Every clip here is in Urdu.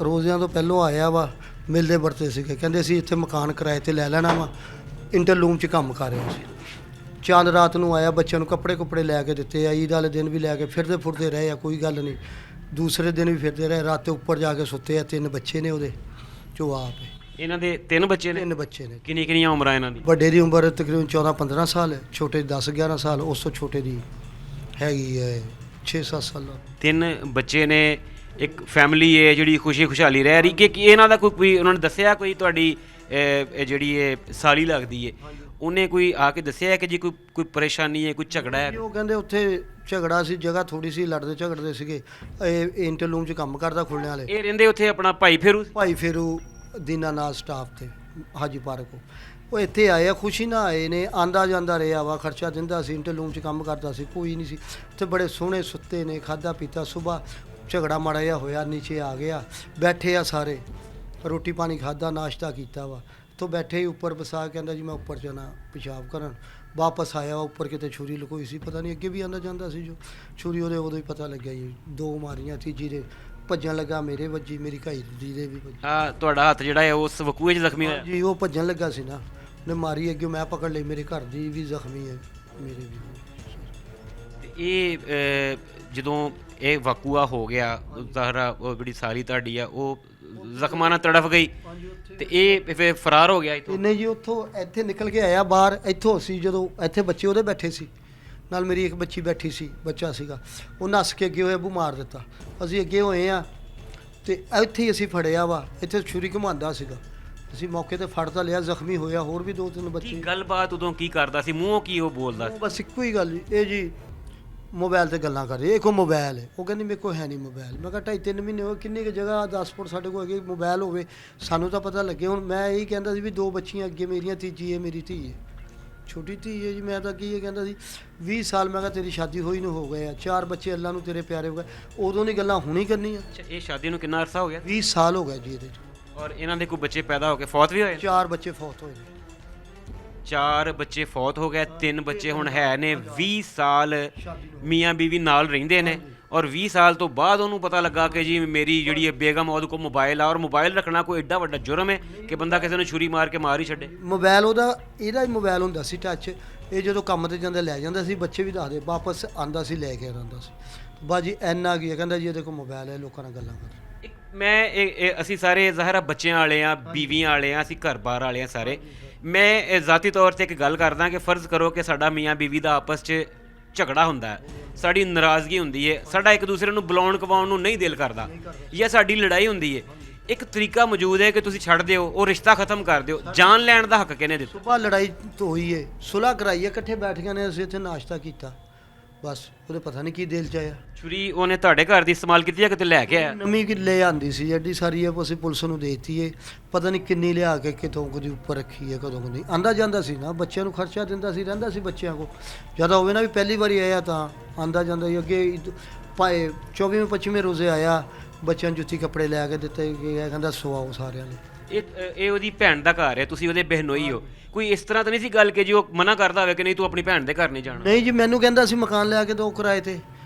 ਰੋਜ਼ਿਆਂ ਤੋਂ ਪਹਿਲੋਂ ਆਇਆ ਵਾ, ਮਿਲਦੇ ਵਰਤੇ ਸੀਗੇ, ਕਹਿੰਦੇ ਸੀ ਇੱਥੇ ਮਕਾਨ ਕਿਰਾਏ ਤੇ ਲੈ ਲੈਣਾ ਵਾ, ਇੰਟਰਲੂਮ 'ਚ ਕੰਮ ਕਰ ਰਿਹਾ ਸੀ। ਚਾਂਦ ਰਾਤ ਨੂੰ ਆਇਆ, ਬੱਚਿਆਂ ਨੂੰ ਕੱਪੜੇ ਲੈ ਕੇ ਦਿੱਤੇ ਆ, ਈਦ ਵਾਲੇ ਦਿਨ ਵੀ ਲੈ ਕੇ ਫਿਰਦੇ ਫੁਰਦੇ ਰਹੇ ਆ, ਕੋਈ ਗੱਲ ਨਹੀਂ। ਦੂਸਰੇ ਦਿਨ ਵੀ ਫਿਰਦੇ ਰਹੇ, ਰਾਤੇ ਉੱਪਰ ਜਾ ਕੇ ਸੁੱਤੇ ਆ। 3 ਬੱਚੇ ਨੇ ਉਹਦੇ ਜੋ ਆਪ ਹੈ। ਇਹਨਾਂ ਦੇ 3 ਬੱਚੇ ਨੇ? 3 ਬੱਚੇ ਨੇ। ਕਿੰਨੀਆਂ ਉਮਰਾਂ ਇਹਨਾਂ ਦੀ? ਵੱਡੇ ਦੀ ਉਮਰ ਤਕਰੀਬਨ 14-15 ਸਾਲ ਹੈ, ਛੋਟੇ ਦੀ 10-11 ਸਾਲ, ਉਸ ਤੋਂ ਛੋਟੇ ਦੀ ਹੈਗੀ ਹੈ 6-7 ਸਾਲ। 3 ਬੱਚੇ ਨੇ, ਇੱਕ ਫੈਮਿਲੀ ਹੈ ਜਿਹੜੀ ਖੁਸ਼ੀ ਖੁਸ਼ਹਾਲੀ ਰਹਿ ਰਹੀ ਕਿ ਇਹਨਾਂ ਦਾ ਕੋਈ ਉਹਨਾਂ ਨੇ ਦੱਸਿਆ ਕੋਈ ਤੁਹਾਡੀ ਜਿਹੜੀ ਇਹ ਸਾਲੀ ਲੱਗਦੀ ਹੈ ਉਹਨੇ ਕੋਈ ਆ ਕੇ ਦੱਸਿਆ ਕਿ ਜੀ ਕੋਈ ਪਰੇਸ਼ਾਨੀ ਹੈ, ਕੋਈ ਝਗੜਾ ਹੈ? ਉਹ ਕਹਿੰਦੇ ਉੱਥੇ ਝਗੜਾ ਸੀ, ਜਗ੍ਹਾ ਥੋੜੀ ਸੀ, ਲੜਦੇ ਝਗੜਦੇ ਸੀਗੇ। ਇਹ ਇੰਟਰਲੂਮ 'ਚ ਕੰਮ ਕਰਦਾ ਖੁੱਲ੍ਹਣੇ ਵਾਲੇ। ਇਹ ਰਹਿੰਦੇ ਉੱਥੇ ਆਪਣਾ ਭਾਈ ਫੇਰੂ ਦੀਨਾਨਾਥ ਸਟਾਫ ਤੇ ਹਾਜੀ ਪਾਰਕ। ਉਹ ਇੱਥੇ ਆਏ ਆ, ਖੁਸ਼ੀ ਨਾਲ ਆਏ ਨੇ, ਆਂਦਾ ਜਾਂਦਾ ਰਿਹਾ ਵਾ, ਖਰਚਾ ਦਿੰਦਾ ਸੀ, ਇੰਟਰਲੂਮ 'ਚ ਕੰਮ ਕਰਦਾ ਸੀ, ਕੋਈ ਨਹੀਂ ਸੀ ਉੱਥੇ। ਬੜੇ ਸੋਹਣੇ ਸੁੱਤੇ ਨੇ, ਖਾਧਾ ਪੀਤਾ। ਸੁਬਾਹ ਝਗੜਾ ਮਾੜਾ ਜਿਹਾ ਹੋਇਆ, ਨੀਚੇ ਆ ਗਿਆ, ਬੈਠੇ ਆ ਸਾਰੇ, ਰੋਟੀ ਪਾਣੀ ਖਾਧਾ, ਨਾਸ਼ਤਾ ਕੀਤਾ ਵਾ। ਤੋਂ ਬੈਠੇ ਹੀ ਉੱਪਰ ਵਸਾ, ਕਹਿੰਦਾ ਜੀ ਮੈਂ ਉੱਪਰ ਜਾਣਾ ਪਿਸ਼ਾਬ ਕਰਨ। ਵਾਪਸ ਆਇਆ, ਉੱਪਰ ਕਿਤੇ ਛੁਰੀ ਲੁਕੋਈ ਸੀ, ਪਤਾ ਨਹੀਂ ਅੱਗੇ ਵੀ ਆਂਦਾ ਜਾਂਦਾ ਸੀ ਜੋ ਛੁਰੀ ਉਹਦੇ ਉਦੋਂ ਹੀ ਪਤਾ ਲੱਗਿਆ ਜੀ। 2 ਮਾਰੀਆਂ, ਤੀਜੀ ਦੇ ਭੱਜਣ ਲੱਗਾ, ਮੇਰੇ ਵੱਜੀ, ਮੇਰੀ ਘਾਈ ਦੀ ਦੇ ਵੀ ਵੱਜੀ। ਤੁਹਾਡਾ ਹੱਥ ਜਿਹੜਾ ਹੈ ਉਸ ਵਕੂਏ 'ਚ ਜ਼ਖਮੀ ਹੋਇਆ ਜੀ? ਉਹ ਭੱਜਣ ਲੱਗਾ ਸੀ ਨਾ, ਉਹਨੇ ਮਾਰੀ ਅੱਗੇ, ਮੈਂ ਪਕੜ ਲਈ, ਮੇਰੇ ਘਰ ਦੀ ਵੀ ਜ਼ਖਮੀ ਹੈ, ਮੇਰੇ ਵੀ। ਇਹ ਜਦੋਂ ਇਹ ਵਾਕੂਆ ਹੋ ਗਿਆ, ਜ਼ਾਹਰਾ ਉਹ ਜਿਹੜੀ ਸਾਲੀ ਤੁਹਾਡੀ ਆ ਉਹ ਜ਼ਖਮਾਂ ਨਾਲ ਤੜਫ ਗਈ ਤੇ ਇਹ ਫਿਰ ਫਰਾਰ ਹੋ ਗਿਆ ਇੱਥੋਂ? ਨਹੀਂ ਜੀ, ਉੱਥੋਂ ਇੱਥੇ ਨਿਕਲ ਕੇ ਆਇਆ ਬਾਹਰ। ਇੱਥੋਂ ਅਸੀਂ ਜਦੋਂ ਇੱਥੇ ਬੱਚੇ ਉਹਦੇ ਬੈਠੇ ਸੀ, ਨਾਲ ਮੇਰੀ ਇੱਕ ਬੱਚੀ ਬੈਠੀ ਸੀ, ਬੱਚਾ ਸੀਗਾ, ਉਹ ਨੱਸ ਕੇ ਅੱਗੇ ਹੋਇਆ, ਬੂ ਮਾਰ ਦਿੱਤਾ। ਅਸੀਂ ਅੱਗੇ ਹੋਏ ਆ ਤੇ ਇੱਥੇ ਹੀ ਅਸੀਂ ਫੜਿਆ ਵਾ, ਇੱਥੇ ਛੁਰੀ ਘੁਮਾਉਂਦਾ ਸੀਗਾ, ਅਸੀਂ ਮੌਕੇ ਤੇ ਫੜ ਤਾਂ ਲਿਆ। ਜ਼ਖਮੀ ਹੋਇਆ ਹੋਰ ਵੀ 2-3 ਬੱਚੇ। ਗੱਲਬਾਤ ਉਦੋਂ ਕੀ ਕਰਦਾ ਸੀ, ਮੂੰਹੋਂ ਕੀ ਉਹ ਬੋਲਦਾ ਸੀ? ਬਸ ਇੱਕੋ ਹੀ ਗੱਲ, ਇਹ ਜੀ ਮੋਬਾਈਲ ਤੇ ਗੱਲਾਂ ਕਰ ਰਹੇ, ਇਹ ਕੋ ਮੋਬਾਈਲ ਹੈ। ਉਹ ਕਹਿੰਦੀ ਮੇਰੇ ਕੋਲ ਹੈ ਨਹੀਂ ਮੋਬਾਈਲ। ਮੈਂ ਕਿਹਾ 2.5-3 ਮਹੀਨੇ ਹੋਏ, ਕਿੰਨੀ ਕੁ ਜਗ੍ਹਾ 10 ਫੁੱਟ ਸਾਡੇ ਕੋਲ ਹੈਗੀ, ਮੋਬਾਈਲ ਹੋਵੇ ਸਾਨੂੰ ਤਾਂ ਪਤਾ ਲੱਗੇ। ਹੁਣ ਮੈਂ ਇਹੀ ਕਹਿੰਦਾ ਸੀ ਵੀ 2 ਬੱਚੀਆਂ ਅੱਗੇ ਮੇਰੀਆਂ, ਤੀਜੀ ਹੈ ਮੇਰੀ ਧੀ ਹੈ, ਛੋਟੀ ਧੀ ਹੈ ਜੀ। ਮੈਂ ਤਾਂ ਕੀ ਇਹ ਕਹਿੰਦਾ ਸੀ 20 ਸਾਲ ਮੈਂ ਕਿਹਾ ਤੇਰੀ ਸ਼ਾਦੀ ਹੋਈ ਨੂੰ ਹੋ ਗਏ ਆ, 4 ਬੱਚੇ ਅੱਲਾ ਨੂੰ ਤੇਰੇ ਪਿਆਰੇ ਹੋ ਗਏ, ਉਦੋਂ ਦੀ ਗੱਲਾਂ ਹੁਣੀ ਕਰਨੀਆਂ। ਇਹ ਸ਼ਾਦੀ ਨੂੰ ਕਿੰਨਾ ਅਰਸਾ ਹੋ ਗਿਆ? 20 ਸਾਲ ਹੋ ਗਏ ਜੀ ਇਹਦੇ 'ਚ। ਔਰ ਇਹਨਾਂ ਦੇ ਕੋਈ ਬੱਚੇ ਪੈਦਾ ਹੋ ਕੇ ਫੌਤ ਵੀ ਹੋਏ? 4 ਬੱਚੇ ਫੌਤ ਹੋਏ ਨੇ। 4 ਬੱਚੇ ਫੌਤ ਹੋ ਗਏ, 3 ਬੱਚੇ ਹੁਣ ਹੈ ਨੇ। 20 ਸਾਲ ਮੀਆਂ ਬੀਵੀ ਨਾਲ ਰਹਿੰਦੇ ਨੇ ਔਰ 20 ਸਾਲ ਤੋਂ ਬਾਅਦ ਉਹਨੂੰ ਪਤਾ ਲੱਗਾ ਕਿ ਜੀ ਮੇਰੀ ਜਿਹੜੀ ਹੈ ਬੇਗਮ ਉਹਦੇ ਕੋਲ ਮੋਬਾਈਲ ਆ। ਔਰ ਮੋਬਾਈਲ ਰੱਖਣਾ ਕੋਈ ਐਡਾ ਵੱਡਾ ਜੁਰਮ ਹੈ ਕਿ ਬੰਦਾ ਕਿਸੇ ਨੂੰ ਛੁਰੀ ਮਾਰ ਕੇ ਮਾਰ ਹੀ ਛੱਡੇ। ਮੋਬਾਈਲ ਇਹਦਾ ਹੀ ਮੋਬਾਈਲ ਹੁੰਦਾ ਸੀ ਟੱਚ। ਇਹ ਜਦੋਂ ਕੰਮ ਤੇ ਜਾਂਦੇ ਲੈ ਜਾਂਦਾ ਸੀ, ਬੱਚੇ ਵੀ ਦੱਸਦੇ, ਵਾਪਸ ਆਂਦਾ ਸੀ ਲੈ ਕੇ ਆਉਂਦਾ ਸੀ। ਬਾਜੀ ਇੰਨਾ ਕੀ ਕਹਿੰਦਾ ਜੀ ਇਹਦੇ ਕੋਲ ਮੋਬਾਈਲ ਹੈ, ਲੋਕਾਂ ਨਾਲ ਗੱਲਾਂ ਕਰ। ਮੈਂ ਅਸੀਂ ਸਾਰੇ ਜ਼ਾਹਰਾ ਬੱਚਿਆਂ ਵਾਲੇ ਆ, ਬੀਵੀਆਂ ਵਾਲੇ ਆ, ਅਸੀਂ ਘਰ-ਬਾਰ ਵਾਲੇ ਆ ਸਾਰੇ। ਮੈਂ ਜ਼ਾਤੀ ਤੌਰ 'ਤੇ ਇੱਕ ਗੱਲ ਕਰਦਾ ਕਿ ਫਰਜ਼ ਕਰੋ ਕਿ ਸਾਡਾ ਮੀਆਂ ਬੀਵੀ ਦਾ ਆਪਸ 'ਚ ਝਗੜਾ ਹੁੰਦਾ ਹੈ, ਸਾਡੀ ਨਾਰਾਜ਼ਗੀ ਹੁੰਦੀ ਹੈ, ਸਾਡਾ ਇੱਕ ਦੂਸਰੇ ਨੂੰ ਬੁਲਾਉਣ ਕਵਾਉਣ ਨੂੰ ਨਹੀਂ ਦਿਲ ਕਰਦਾ, ਜਾਂ ਸਾਡੀ ਲੜਾਈ ਹੁੰਦੀ ਹੈ, ਇੱਕ ਤਰੀਕਾ ਮੌਜੂਦ ਹੈ ਕਿ ਤੁਸੀਂ ਛੱਡ ਦਿਓ, ਉਹ ਰਿਸ਼ਤਾ ਖਤਮ ਕਰ ਦਿਓ। ਜਾਨ ਲੈਣ ਦਾ ਹੱਕ ਕਿਹਨੇ ਦਿੱਤਾ? ਸੁਬਾਹ ਲੜਾਈ ਹੋਈ ਹੈ, ਸੁਲ੍ਹਾ ਕਰਾਈ ਹੈ, ਇਕੱਠੇ ਬੈਠ ਗਏ ਨੇ, ਅਸੀਂ ਇੱਥੇ ਨਾਸ਼ਤਾ ਕੀਤਾ, ਬਸ ਉਹਦੇ ਪਤਾ ਨਹੀਂ ਕੀ ਦਿਲ 'ਚ ਆਇਆ। ਛੁਰੀ ਉਹਨੇ ਤੁਹਾਡੇ ਘਰ ਦੀ ਇਸਤੇਮਾਲ ਕੀਤੀ ਹੈ ਕਿਤੇ ਲੈ ਕੇ ਆਇਆ? ਨਵੀਂ ਕਿ ਲੈ ਆਂਦੀ ਸੀ, ਐਡੀ ਸਾਰੀ ਹੈ, ਅਸੀਂ ਪੁਲਿਸ ਨੂੰ ਦੇ ਦਿੱਤੀ ਹੈ, ਪਤਾ ਨਹੀਂ ਕਿੰਨੀ ਲਿਆ ਕੇ ਕਿਤੋਂ ਕਦੀ ਉੱਪਰ ਰੱਖੀ ਹੈ, ਕਦੋਂ ਨਹੀਂ। ਆਂਦਾ ਜਾਂਦਾ ਸੀ ਨਾ, ਬੱਚਿਆਂ ਨੂੰ ਖਰਚਾ ਦਿੰਦਾ ਸੀ, ਰਹਿੰਦਾ ਸੀ ਬੱਚਿਆਂ ਕੋਲ। ਜ਼ਿਆਦਾ ਹੋਵੇ ਨਾ ਵੀ ਪਹਿਲੀ ਵਾਰੀ ਆਇਆ ਤਾਂ ਆਂਦਾ ਜਾਂਦਾ ਸੀ। ਅੱਗੇ ਭਾਏ 24ਵੇਂ-25ਵੇਂ ਰੋਜ਼ੇ ਆਇਆ, ਬੱਚਿਆਂ ਨੂੰ ਜੁੱਤੀ ਕੱਪੜੇ ਲੈ ਕੇ ਦਿੱਤੇ, ਕਹਿੰਦਾ ਸਵਾਓ ਸਾਰਿਆਂ ਨੇ। ਇਹ ਉਹਦੀ ਭੈਣ ਦਾ ਘਰ ਹੈ, ਤੁਸੀਂ ਉਹਦੇ ਬਹਿਨੋਈ ਹੋ, ਕੋਈ ਇਸ ਤਰ੍ਹਾਂ ਤਾਂ ਨਹੀਂ ਸੀ ਗੱਲ ਕਿ ਜੀ ਉਹ ਮਨਾ ਕਰਦਾ ਹੋਵੇ ਕਿ ਨਹੀਂ ਤੂੰ ਆਪਣੀ ਭੈਣ ਦੇ ਘਰ ਨਹੀਂ ਜਾਣਾ? ਨਹੀਂ ਜੀ, ਮੈਨੂੰ ਕਹਿੰਦਾ ਸੀ ਮਕਾਨ ਲਿਆ ਕੇ 2 ਕਿਰਾਏ ਤੇ,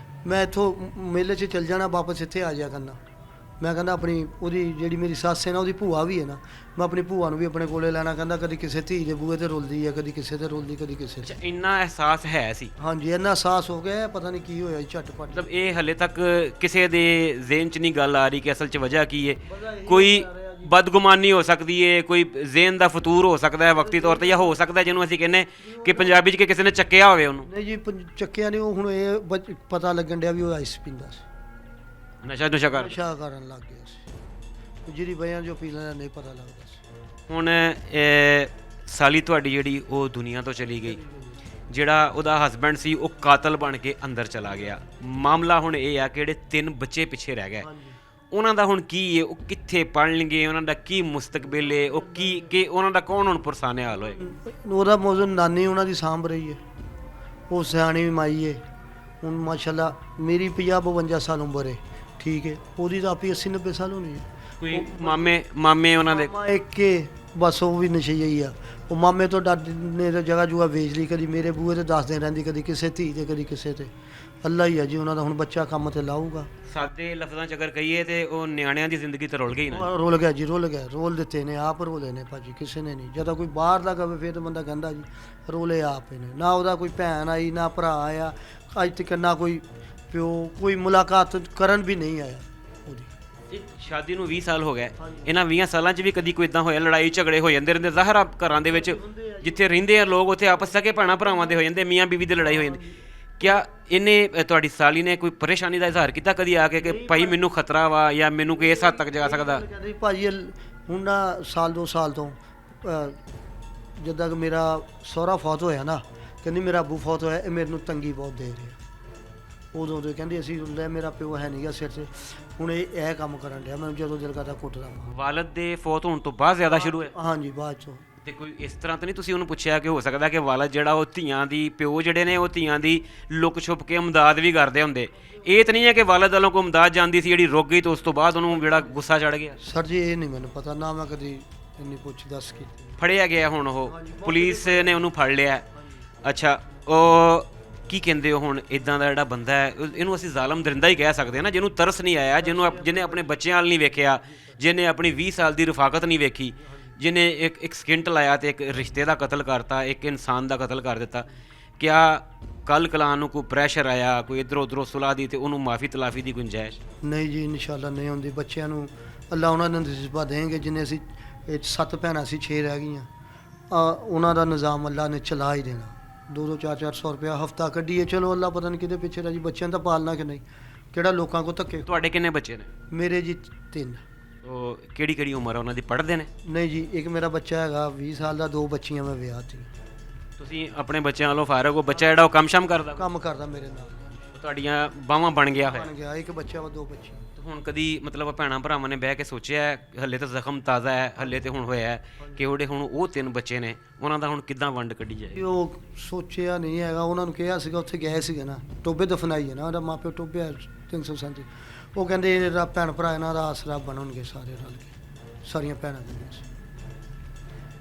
ਮੈਂ ਇੱਥੋਂ ਮੇਲੇ 'ਚ ਚੱਲ ਜਾਣਾ, ਵਾਪਸ ਇੱਥੇ ਆ ਜਾਇਆ ਕਰਨਾ। ਮੈਂ ਕਹਿੰਦਾ ਆਪਣੀ ਉਹਦੀ ਜਿਹੜੀ ਮੇਰੀ ਸੱਸ ਹੈ ਨਾ ਉਹਦੀ ਭੂਆ ਵੀ ਹੈ ਨਾ, ਮੈਂ ਆਪਣੀ ਭੂਆ ਨੂੰ ਵੀ ਆਪਣੇ ਕੋਲੇ ਲੈਣਾ, ਕਹਿੰਦਾ ਕਦੀ ਕਿਸੇ ਧੀ ਦੇ ਬੂਹੇ ਤੇ ਰੁਲਦੀ ਹੈ, ਕਦੀ ਕਿਸੇ ਤੇ ਰੁਲਦੀ, ਕਦੀ ਕਿਸੇ ਤੇ। ਅੱਛਾ, ਇੰਨਾ ਅਹਿਸਾਸ ਹੈ ਸੀ? ਹਾਂਜੀ ਇੰਨਾ ਅਹਿਸਾਸ ਹੋ ਗਿਆ, ਪਤਾ ਨਹੀਂ ਕੀ ਹੋਇਆ ਜੀ ਝਟਪਟ। ਮਤਲਬ ਇਹ ਹਲੇ ਤੱਕ ਕਿਸੇ ਦੇ ਜ਼ਿਹਨ 'ਚ ਨਹੀਂ ਗੱਲ ਆ ਰਹੀ ਕਿ ਅਸਲ 'ਚ ਵਜ੍ਹਾ ਕੀ ਹੈ? ਕੋਈ ਬਦਗੁਮਾਨੀ ਹੋ ਸਕਦੀ ਹੈ, ਕੋਈ ਜ਼ਿਹਨ ਦਾ ਫਤੂਰ ਹੋ ਸਕਦਾ ਹੈ ਵਕਤੀ ਤੌਰ ਤੇ, ਜਾਂ ਹੋ ਸਕਦਾ ਜਿਹਨੂੰ ਅਸੀਂ ਕਹਿੰਦੇ ਕਿ ਪੰਜਾਬੀ 'ਚ ਕਿ ਕਿਸੇ ਨੇ ਚੱਕਿਆ ਹੋਵੇ ਉਹਨੂੰ। ਨਹੀਂ ਜੀ ਚੱਕਿਆ ਨਹੀਂ, ਉਹ ਹੁਣ ਇਹ ਪਤਾ ਲੱਗਣ ਡਿਆ ਵੀ ਉਹ ਆਈਸ ਪੀਂਦਾ ਸੀ, ਨਸ਼ਾ ਨਸ਼ਾ ਕਰਨ ਲੱਗ ਗਿਆ ਸੀ, ਜਿਹੜੀ ਵਜ੍ਹਾ ਜੋ ਪੀ ਲੈਣਾ ਨਹੀਂ ਪਤਾ ਲੱਗਦਾ ਸੀ। ਹੁਣ ਸਾਲੀ ਤੁਹਾਡੀ ਜਿਹੜੀ ਉਹ ਦੁਨੀਆ ਤੋਂ ਚਲੀ ਗਈ, ਜਿਹੜਾ ਉਹਦਾ ਹਸਬੈਂਡ ਸੀ ਉਹ ਕਾਤਲ ਬਣ ਕੇ ਅੰਦਰ ਚਲਾ ਗਿਆ। ਮਾਮਲਾ ਹੁਣ ਇਹ ਆ ਕਿ ਜਿਹੜੇ 3 ਬੱਚੇ ਪਿੱਛੇ ਰਹਿ ਗਏ, ਉਹਨਾਂ ਦਾ ਹੁਣ ਕੀ ਹੈ? ਉਹ ਕਿੱਥੇ ਪੜ੍ਹਨਗੇ? ਉਹਨਾਂ ਦਾ ਕੀ ਮੁਸਤਕਬਲ ਹੈ? ਉਹ ਕਿ ਉਹਨਾਂ ਦਾ ਕੌਣ ਹੁਣ ਪੁਰਸਾਨੇ ਹਾਲ ਹੋਏ? ਉਹਦਾ ਮੌਜੂਦ ਨਾਨੀ ਉਹਨਾਂ ਦੀ ਸਾਂਭ ਰਹੀ ਹੈ, ਉਹ ਸਿਆਣੀ ਵੀ ਮਾਈ ਹੈ। ਹੁਣ ਮਾਸ਼ਾਅੱਲਾ ਮੇਰੀ 50-52 ਸਾਲ ਉਮਰ ਹੈ, ਠੀਕ ਹੈ, ਉਹਦੀ ਤਾਂ ਆਪੀ 80-90 ਸਾਲ ਹੋਣੀ ਹੈ। ਕੋਈ ਮਾਮੇ ਉਹਨਾਂ ਦੇ? ਮਾਮਾ ਇੱਕ ਬਸ ਉਹ ਵੀ ਨਸ਼ਈਆ ਹੀ ਆ। ਉਹ ਮਾਮੇ ਤੋਂ ਡਰ ਨੇ ਤਾਂ ਜਗ੍ਹਾ ਜੁਗਾ ਵੇਚ ਲਈ, ਕਦੀ ਮੇਰੇ ਬੂਹੇ ਤੇ 10 ਦਿਨ ਰਹਿੰਦੀ, ਕਦੀ ਕਿਸੇ ਧੀ ਤੇ, ਕਦੀ ਕਿਸੇ ਤੇ। ਅੱਲਾ ਹੀ ਆ ਜੀ ਉਹਨਾਂ ਦਾ, ਹੁਣ ਬੱਚਾ ਕੰਮ ਤੇ ਲਾਊਗਾ। ਸਾਦੇ ਲਫ਼ਜ਼ਾਂ 'ਚ ਅਗਰ ਕਹੀਏ ਤੇ ਉਹ ਨਿਆਣਿਆਂ ਦੀ ਜ਼ਿੰਦਗੀ ਤਾਂ ਰੁਲ ਗਈ ਨਾ। ਰੁਲ ਗਿਆ ਜੀ, ਰੁਲ ਗਿਆ। ਰੋਲ ਦਿੱਤੇ ਨੇ ਆਪ, ਰੋਲੇ ਨੇ ਭਾਜੀ, ਕਿਸੇ ਨੇ ਨਹੀਂ। ਜਦੋਂ ਕੋਈ ਬਾਹਰ ਦਾ ਕਵੇ ਫਿਰ ਤਾਂ ਬੰਦਾ ਕਹਿੰਦਾ ਜੀ ਰੋਲੇ ਆਪ ਨੇ। ਨਾ ਉਹਦਾ ਕੋਈ ਭੈਣ ਆਈ, ਨਾ ਭਰਾ ਆਇਆ ਅੱਜ ਤੱਕ, ਨਾ ਕੋਈ ਪਿਓ, ਕੋਈ ਮੁਲਾਕਾਤ ਕਰਨ ਵੀ ਨਹੀਂ ਆਇਆ ਉਹਦੀ। ਸ਼ਾਦੀ ਨੂੰ 20 ਸਾਲ ਹੋ ਗਏ, ਇਹਨਾਂ 20 ਸਾਲਾਂ 'ਚ ਵੀ ਕਦੀ ਕੋਈ ਇਦਾਂ ਹੋਇਆ? ਲੜਾਈ ਝਗੜੇ ਹੋ ਜਾਂਦੇ ਰਹਿੰਦੇ ਜ਼ਾਹਰ ਆ, ਘਰਾਂ ਦੇ ਵਿੱਚ ਜਿੱਥੇ ਰਹਿੰਦੇ ਆ ਲੋਕ ਉੱਥੇ ਆਪਸ ਸਕੇ ਭੈਣਾਂ ਭਰਾਵਾਂ ਦੇ ਹੋ ਜਾਂਦੇ, ਮੀਆਂ ਬੀਵੀ ਦੀ ਲੜਾਈ ਹੋ ਜਾਂਦੀ। ਕਿਆ ਇਹਨੇ ਤੁਹਾਡੀ ਸਾਲੀ ਨੇ ਕੋਈ ਪਰੇਸ਼ਾਨੀ ਦਾ ਇਜ਼ਹਾਰ ਕੀਤਾ ਕਦੀ ਆ ਕੇ ਕਿ ਭਾਈ ਮੈਨੂੰ ਖਤਰਾ ਵਾ, ਜਾਂ ਮੈਨੂੰ ਕੋਈ ਇਸ ਹੱਦ ਤੱਕ ਜਾ ਸਕਦਾ? ਕਹਿੰਦੇ ਭਾਜੀ ਹੁਣ ਨਾ ਸਾਲ 2 ਸਾਲ ਤੋਂ ਜਿੱਦਾਂ ਕਿ ਮੇਰਾ ਸਹੁਰਾ ਫੌਤ ਹੋਇਆ ਨਾ, ਕਹਿੰਦੀ ਮੇਰਾ ਅੱਬੂ ਫੌਤ ਹੋਇਆ, ਇਹ ਮੇਰੇ ਨੂੰ ਤੰਗੀ ਬਹੁਤ ਦੇ ਰਿਹਾ। ਉਦੋਂ ਤੋਂ ਕਹਿੰਦੀ ਅਸੀਂ ਲੈ ਮੇਰਾ ਪਿਓ ਹੈ ਨਹੀਂਗਾ ਸਿਰ 'ਤੇ, ਹੁਣ ਇਹ ਕੰਮ ਕਰਨ ਡਿਆ, ਮੈਨੂੰ ਜਦੋਂ ਦਿਲ ਕਰਦਾ ਕੁੱਟਦਾ। ਵਾਲਦ ਦੇ ਫੌਤ ਹੋਣ ਤੋਂ ਬਾਅਦ ਜ਼ਿਆਦਾ ਸ਼ੁਰੂ ਹੋਇਆ? ਹਾਂਜੀ ਬਾਅਦ 'ਚੋਂ। ਤੇ ਕੋਈ ਇਸ ਤਰ੍ਹਾਂ ਤਾਂ ਨਹੀਂ ਤੁਸੀਂ ਉਹਨੂੰ ਪੁੱਛਿਆ ਕਿ ਹੋ ਸਕਦਾ ਕਿ ਵਾਲਦ ਜਿਹੜਾ ਉਹ ਧੀਆਂ ਦੀ, ਪਿਓ ਜਿਹੜੇ ਨੇ ਉਹ ਧੀਆਂ ਦੀ ਲੁੱਕ ਛੁਪ ਕੇ ਇਮਦਾਦ ਵੀ ਕਰਦੇ ਹੁੰਦੇ? ਇਹ ਤਾਂ ਨਹੀਂ ਹੈ ਕਿ ਵਾਲਦ ਵੱਲੋਂ ਕੋਈ ਇਮਦਾਦ ਜਾਂਦੀ ਸੀ ਜਿਹੜੀ ਰੁਕ ਗਈ ਤੇ ਉਸ ਤੋਂ ਬਾਅਦ ਉਹਨੂੰ ਜਿਹੜਾ ਗੁੱਸਾ ਚੜ ਗਿਆ? ਸਰ ਜੀ ਇਹ ਨਹੀਂ ਮੈਨੂੰ ਪਤਾ, ਨਾ ਮੈਂ ਕਦੀ ਇੰਨੀ ਪੁੱਛ ਦੱਸ ਕੀਤੀ। ਫੜਿਆ ਗਿਆ ਹੁਣ ਉਹ, ਪੁਲਿਸ ਨੇ ਉਹਨੂੰ ਫੜ ਲਿਆ? ਅੱਛਾ, ਉਹ ਕੀ ਕਹਿੰਦੇ ਹੋ ਹੁਣ ਇੱਦਾਂ ਦਾ ਜਿਹੜਾ ਬੰਦਾ ਹੈ ਇਹਨੂੰ ਅਸੀਂ ਜ਼ਾਲਮ ਦਰਿੰਦਾ ਹੀ ਕਹਿ ਸਕਦੇ ਹਾਂ ਨਾ, ਜਿਹਨੂੰ ਤਰਸ ਨਹੀਂ ਆਇਆ, ਜਿਹਨੇ ਆਪਣੇ ਬੱਚਿਆਂ ਵੱਲ ਨਹੀਂ ਵੇਖਿਆ, ਜਿਹਨੇ ਆਪਣੀ 20 ਸਾਲ ਦੀ ਰਫਾਕਤ ਨਹੀਂ ਵੇਖੀ, ਜਿਹਨੇ ਇੱਕ ਸਕਿੰਟ ਲਾਇਆ ਤੇ ਇੱਕ ਰਿਸ਼ਤੇ ਦਾ ਕਤਲ ਕਰਤਾ, ਇੱਕ ਇਨਸਾਨ ਦਾ ਕਤਲ ਕਰ ਦਿੱਤਾ। ਕਿਆ ਕੱਲ ਕਲਾਂ ਨੂੰ ਕੋਈ ਪ੍ਰੈਸ਼ਰ ਆਇਆ, ਕੋਈ ਇੱਧਰੋਂ ਉੱਧਰੋਂ ਸੁਲਾਹ ਦੀ ਤੇ ਉਹਨੂੰ ਮਾਫੀ ਤਲਾਫੀ ਦੀ ਗੁੰਜਾਇਸ਼? ਨਹੀਂ ਜੀ ਇਨਸ਼ਾਅੱਲਾ ਨਹੀਂ ਹੁੰਦੀ। ਬੱਚਿਆਂ ਨੂੰ ਅੱਲਾ ਉਹਨਾਂ ਨੂੰ ਨਸੀਬਾ ਦੇਣਗੇ, ਜਿੰਨੇ ਅਸੀਂ 7 ਭੈਣਾਂ ਸੀ, 6 ਰਹਿ ਗਈਆਂ, ਉਹਨਾਂ ਦਾ ਨਿਜ਼ਾਮ ਅੱਲਾ ਨੇ ਚਲਾ ਹੀ ਦੇਣਾ। 200 400 ਰੁਪਇਆ ਹਫਤਾ ਕੱਢੀਏ, ਚਲੋ ਅੱਲਾ ਪਤਾ ਨਹੀਂ ਕਿਹਦੇ ਪਿੱਛੇ ਜੀ, ਬੱਚਿਆਂ ਦਾ ਪਾਲਣਾ ਕਿ ਨਹੀਂ, ਕਿਹੜਾ ਲੋਕਾਂ ਕੋ ਧੱਕੇ। ਤੁਹਾਡੇ ਕਿੰਨੇ ਬੱਚੇ ਨੇ? ਮੇਰੇ ਜੀ 3। ਉਹ ਕਿਹੜੀ ਉਮਰ ਆ ਉਹਨਾਂ ਦੀ, ਪੜ੍ਹਦੇ ਨੇ? ਨਹੀਂ ਜੀ ਇੱਕ ਮੇਰਾ ਬੱਚਾ ਹੈਗਾ 20 ਸਾਲ ਦਾ, 2 ਬੱਚੀਆਂ ਮੈਂ ਵਿਆਹਤੀ। ਤੁਸੀਂ ਆਪਣੇ ਬੱਚਿਆਂ ਵੱਲੋਂ ਫਾਰਗ ਹੋ? ਬੱਚਾ ਜਿਹੜਾ ਉਹ ਕੰਮ ਸ਼ਮ ਕਰਦਾ? ਕੰਮ ਕਰਦਾ ਮੇਰੇ ਨਾਲ, ਤੁਹਾਡੀਆਂ ਬਾਹਾਂ ਬਣ ਗਿਆ ਹੋਇਆ? ਬਣ ਗਿਆ, ਇੱਕ ਬੱਚਾ ਵਾ, 2 ਬੱਚੀਆਂ। ਹੁਣ ਕਦੀ ਮਤਲਬ ਭੈਣਾਂ ਭਰਾਵਾਂ ਨੇ ਬਹਿ ਕੇ ਸੋਚਿਆ ਹੱਲੇ ਤਾਂ ਜ਼ਖਮ ਤਾਜ਼ਾ ਹੈ, ਹੱਲੇ ਤੇ ਹੁਣ ਹੋਇਆ ਹੈ ਕਿ ਉਹਦੇ ਹੁਣ ਉਹ 3 ਬੱਚੇ ਨੇ, ਉਹਨਾਂ ਦਾ ਹੁਣ ਕਿੱਦਾਂ ਵੰਡ ਕੱਢੀ ਜਾਏ? ਉਹ ਸੋਚਿਆ ਨਹੀਂ ਹੈਗਾ, ਉਹਨਾਂ ਨੂੰ ਕਿਹਾ ਸੀਗਾ, ਉੱਥੇ ਗਏ ਸੀਗੇ ਨਾ, ਟੋਬੇ ਦਫਨਾਈ ਹੈ ਨਾ, ਉਹਦਾ ਮਾਪਿਓ ਟੋਬੇ 337, ਉਹ ਕਹਿੰਦੇ ਇਹਦਾ ਭੈਣ ਭਰਾ ਇਹਨਾਂ ਦਾ ਆਸਰਾ ਬਣਨਗੇ ਸਾਰੇ ਰਲ ਕੇ, ਸਾਰੀਆਂ ਭੈਣਾਂ ਦੇ।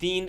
3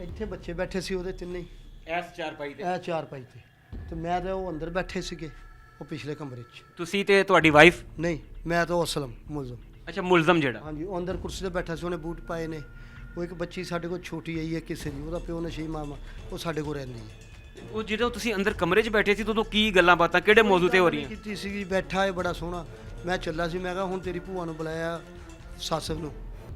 ਇੱਥੇ ਬੱਚੇ ਬੈਠੇ ਸੀ ਉਹਦੇ ਤਿੰਨੇ ਹੀ, ਇਸ ਚਾਰਪਾਈ ਤੇ ਇਹ ਚਾਰ ਪਾਈ ਤੇ ਮੈਂ ਤੇ ਉਹ ਅੰਦਰ ਬੈਠੇ ਸੀਗੇ, ਉਹ ਪਿਛਲੇ ਕਮਰੇ 'ਚ। ਤੁਸੀਂ ਤੇ ਤੁਹਾਡੀ ਵਾਈਫ? ਨਹੀਂ, ਮੈਂ ਤਾਂ ਅਸਲਮ ਮੁਲਜ਼ਮ। ਅੱਛਾ, ਮੁਲਜ਼ਮ ਜਿਹੜਾ। ਹਾਂਜੀ, ਉਹ ਅੰਦਰ ਕੁਰਸੀ ਤੇ ਬੈਠਾ ਸੀ, ਉਹਨੇ ਬੂਟ ਪਾਏ ਨੇ। ਉਹ ਇੱਕ ਬੱਚੀ ਸਾਡੇ ਕੋਲ ਛੋਟੀ ਆਈ ਹੈ ਕਿਸੇ ਦੀ, ਉਹਦਾ ਪਿਓ ਨਸ਼ਈ ਮਾਮਾ, ਉਹ ਸਾਡੇ ਕੋਲ ਰਹਿੰਦੀ ਹੈ। ਉਹ ਜਦੋਂ ਤੁਸੀਂ ਅੰਦਰ ਕਮਰੇ 'ਚ ਬੈਠੇ ਸੀ ਤਾਂ ਉਦੋਂ ਕੀ ਗੱਲਾਂ ਬਾਤਾਂ ਕਿਹੜੇ ਮੌਜੂ ਤੇ ਹੋ ਰਹੀਆਂ? ਕੀਤੀ ਸੀਗੀ, ਬੈਠਾ ਹੈ ਬੜਾ ਸੋਹਣਾ। ਮੈਂ ਚੱਲਾ ਸੀ, ਮੈਂ ਕਿਹਾ ਹੁਣ ਤੇਰੀ ਭੂਆ ਨੂੰ ਬੁਲਾਇਆ, ਸੱਸ ਨੂੰ,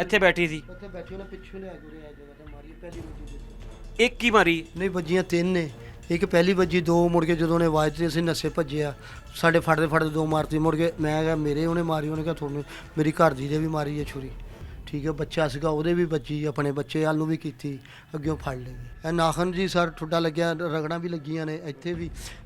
ਇੱਥੇ ਬੈਠੀ ਸੀ। ਇੱਥੇ ਬੈਠੀ, ਉਹਨੇ ਪਿੱਛੋਂ ਲਿਆ ਕੇ ਆ ਜਗ੍ਹਾ ਤੇ ਮਾਰੀ, ਪਹਿਲੀ ਵੱਜੀ ਇੱਕ ਹੀ ਮਾਰੀ? ਨਹੀਂ, ਵੱਜੀਆਂ 3 ਨੇ। ਇੱਕ ਪਹਿਲੀ ਵੱਜੀ, 2 ਮੁੜ ਕੇ ਜਦੋਂ ਉਹਨੇ ਆਵਾਜ਼ ਦਿੱਤੀ ਅਸੀਂ ਨੱਸੇ ਭੱਜਿਆ, ਸਾਡੇ ਫੜਦੇ ਫੜਦੇ 2 ਮਾਰਤੀ। ਮੁੜ ਕੇ ਮੈਂ ਕਿਹਾ ਮੇਰੇ ਉਹਨੇ ਮਾਰੀ, ਉਹਨੇ ਕਿਹਾ ਤੁਹਾਨੂੰ, ਮੇਰੀ ਘਰ ਦੀ ਦੇ ਵੀ ਮਾਰੀ ਹੈ ਛੁਰੀ। ਠੀਕ ਹੈ, ਬੱਚਾ ਸੀਗਾ ਉਹਦੇ ਵੀ ਵੱਜੀ, ਆਪਣੇ ਬੱਚੇ ਵੱਲ ਨੂੰ ਵੀ ਕੀਤੀ, ਅੱਗਿਓਂ ਫੜ ਲਏ। ਇਹ ਨਾਖਨ ਜੀ ਸਰ ਠੁੱਡਾ ਲੱਗਿਆ, ਰਗੜਾਂ ਵੀ ਲੱਗੀਆਂ ਨੇ ਇੱਥੇ ਵੀ,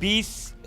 20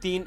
3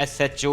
SHO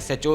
SHO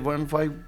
15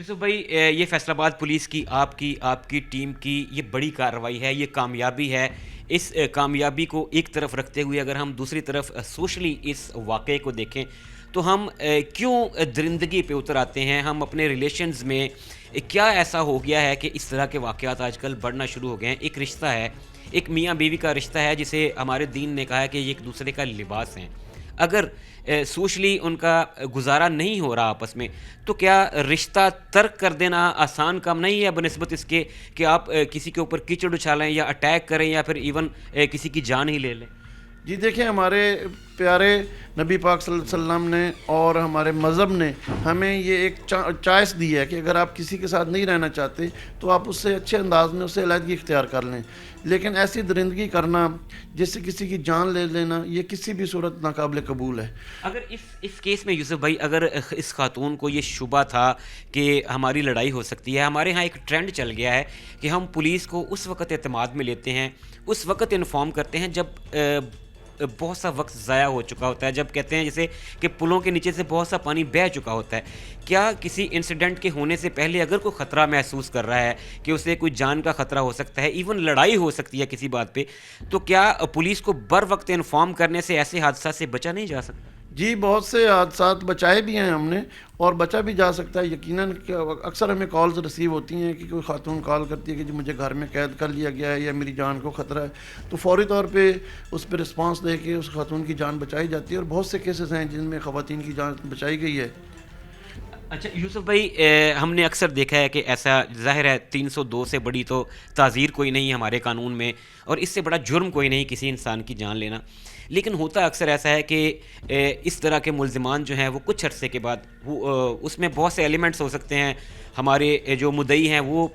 یوسف بھائی یہ فیصلہ پولیس کی آپ کی ٹیم کی یہ بڑی کارروائی ہے, یہ کامیابی ہے. اس کامیابی کو ایک طرف رکھتے ہوئے اگر ہم دوسری طرف سوشلی اس واقعے کو دیکھیں تو ہم کیوں درندگی پہ اتر آتے ہیں؟ ہم اپنے ریلیشنز میں کیا ایسا ہو گیا ہے کہ اس طرح کے واقعات آج کل بڑھنا شروع ہو گئے ہیں؟ ایک رشتہ ہے, ایک میاں بیوی کا رشتہ ہے جسے ہمارے دین نے کہا ہے کہ یہ ایک دوسرے کا لباس ہیں. اگر سوشلی ان کا گزارا نہیں ہو رہا آپس میں تو کیا رشتہ ترک کر دینا آسان کام نہیں ہے بنسبت اس کے کہ آپ کسی کے اوپر کیچڑ اچھالیں یا اٹیک کریں یا پھر ایون کسی کی جان ہی لے لیں؟ جی دیکھیں, ہمارے پیارے نبی پاک صلی اللہ علیہ وسلم نے اور ہمارے مذہب نے ہمیں یہ ایک چوائس دی ہے کہ اگر آپ کسی کے ساتھ نہیں رہنا چاہتے تو آپ اس سے اچھے انداز میں اس سے علیحدگی اختیار کر لیں. لیکن ایسی درندگی کرنا جس سے کسی کی جان لے لینا یہ کسی بھی صورت ناقابل قبول ہے. اگر اس کیس میں یوسف بھائی اگر اس خاتون کو یہ شبہ تھا کہ ہماری لڑائی ہو سکتی ہے, ہمارے ہاں ایک ٹرینڈ چل گیا ہے کہ ہم پولیس کو اس وقت اعتماد میں لیتے ہیں, اس وقت انفارم کرتے ہیں جب بہت سا وقت ضائع ہو چکا ہوتا ہے, جب کہتے ہیں جیسے کہ پلوں کے نیچے سے بہت سا پانی بہہ چکا ہوتا ہے. کیا کسی انسیڈنٹ کے ہونے سے پہلے اگر کوئی خطرہ محسوس کر رہا ہے کہ اسے کوئی جان کا خطرہ ہو سکتا ہے, ایون لڑائی ہو سکتی ہے کسی بات پہ, تو کیا پولیس کو بر وقت انفارم کرنے سے ایسے حادثات سے بچا نہیں جا سکتا؟ جی بہت سے حادثات بچائے بھی ہیں ہم نے اور بچا بھی جا سکتا ہے. یقیناً اکثر ہمیں کالز ریسیو ہوتی ہیں کہ کوئی خاتون کال کرتی ہے کہ جی مجھے گھر میں قید کر لیا گیا ہے یا میری جان کو خطرہ ہے, تو فوری طور پہ اس پہ رسپانس دے کے اس خاتون کی جان بچائی جاتی ہے. اور بہت سے کیسز ہیں جن میں خواتین کی جان بچائی گئی ہے. اچھا یوسف بھائی, ہم نے اکثر دیکھا ہے کہ ایسا ظاہر ہے 302 سے بڑی تو تعزیر کوئی نہیں ہمارے قانون میں, اور اس سے بڑا جرم کوئی نہیں کسی انسان کی جان لینا. لیکن ہوتا اکثر ایسا ہے کہ اس طرح کے ملزمان جو ہیں وہ کچھ عرصے کے بعد اس میں بہت سے ایلیمنٹس ہو سکتے ہیں. ہمارے جو مدعی ہیں وہ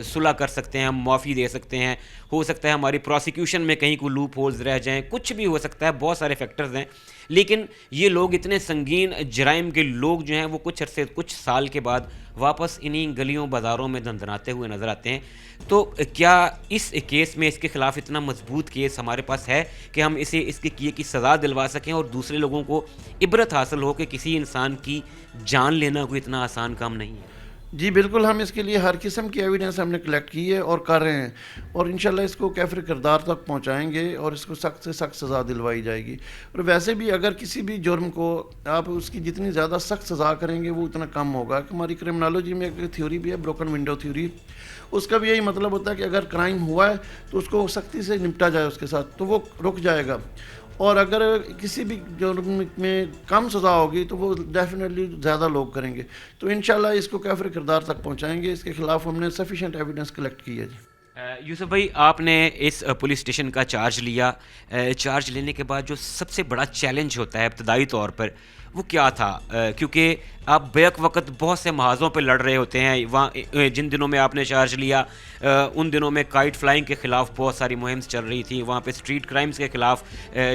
صلح کر سکتے ہیں, ہم معافی دے سکتے ہیں, ہو سکتا ہے ہماری پروسیکیوشن میں کہیں کوئی لوپ ہولز رہ جائیں, کچھ بھی ہو سکتا ہے, بہت سارے فیکٹرز ہیں. لیکن یہ لوگ اتنے سنگین جرائم کے لوگ جو ہیں وہ کچھ سال کے بعد واپس انہی گلیوں بازاروں میں دندناتے ہوئے نظر آتے ہیں. تو کیا اس کیس میں اس کے خلاف اتنا مضبوط کیس ہمارے پاس ہے کہ ہم اسے اس کے کیے کی سزا دلوا سکیں اور دوسرے لوگوں کو عبرت حاصل ہو کہ کسی انسان کی جان لینا کوئی اتنا آسان کام نہیں ہے؟ جی بالکل, ہم اس کے لیے ہر قسم کی ایویڈنس ہم نے کلیکٹ کی ہے اور کر رہے ہیں, اور انشاءاللہ اس کو کیفر کردار تک پہنچائیں گے اور اس کو سخت سے سخت سزا دلوائی جائے گی. اور ویسے بھی اگر کسی بھی جرم کو آپ اس کی جتنی زیادہ سخت سزا کریں گے وہ اتنا کم ہوگا. ہماری کرمنالوجی میں ایک تھیوری بھی ہے, بروکن ونڈو تھیوری, اس کا بھی یہی مطلب ہوتا ہے کہ اگر کرائم ہوا ہے تو اس کو سختی سے نپٹا جائے اس کے ساتھ تو وہ رک جائے گا, اور اگر کسی بھی جرم میں کم سزا ہوگی تو وہ ڈیفینیٹلی زیادہ لوگ کریں گے. تو انشاءاللہ اس کو کیفر کردار تک پہنچائیں گے. اس کے خلاف ہم نے سفیشینٹ ایویڈنس کلیکٹ کی ہے. جی یوسف بھائی, آپ نے اس پولیس اسٹیشن کا چارج لیا, چارج لینے کے بعد جو سب سے بڑا چیلنج ہوتا ہے ابتدائی طور پر وہ کیا تھا؟ کیونکہ آپ بیک وقت بہت سے محاذوں پہ لڑ رہے ہوتے ہیں. وہاں جن دنوں میں آپ نے چارج لیا ان دنوں میں کائٹ فلائنگ کے خلاف بہت ساری مہمز چل رہی تھی, وہاں پہ اسٹریٹ کرائمز کے خلاف